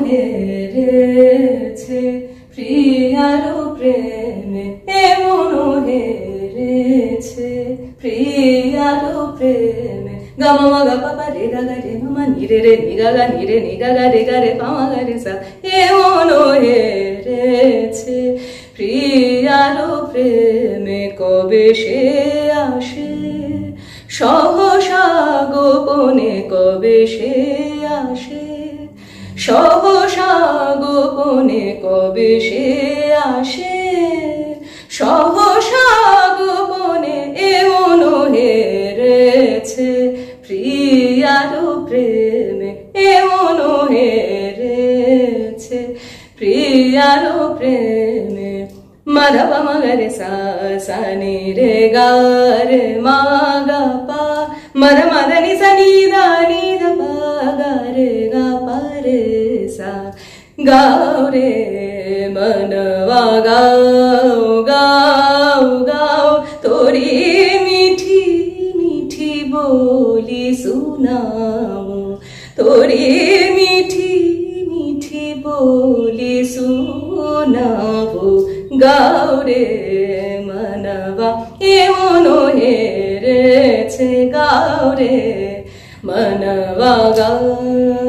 হেরেছে প্রিয়ার প্রেমে, এমন হেরেছে প্রিয়ার প্রেমে। গামা মাগা পাপা রে গা গা রে মামা নি রে রে নি গা গা নি রে নি গা গা রে গা রে পামা গা রে সা, এমন হেরেছে প্রিয়ার প্রেমে। কবে সে আসে সহসা গোপনে, কবে সে আসে সহসা গোপনে, কবে সে আসে সহসা গোপনে, এমন হেরেছে প্রিয়ার প্রেমে, এমন হেরেছে প্রিয়ার প্রেমে। মাধবা মগরে সা সা নি রে গা রে মা গা পা, মদ মদ নি সা নি দা নি দ পা গা রে গা পা রে সা। গাও রে मनवा गाओ गाओ गाओ, तोरी मीठी मीठी बोली सुनाओ, तोरी मीठी मीठी बोली सुनाओ। गाओ रे मनवा एमन हेरेছে, गाओ रे मनवा गाओ।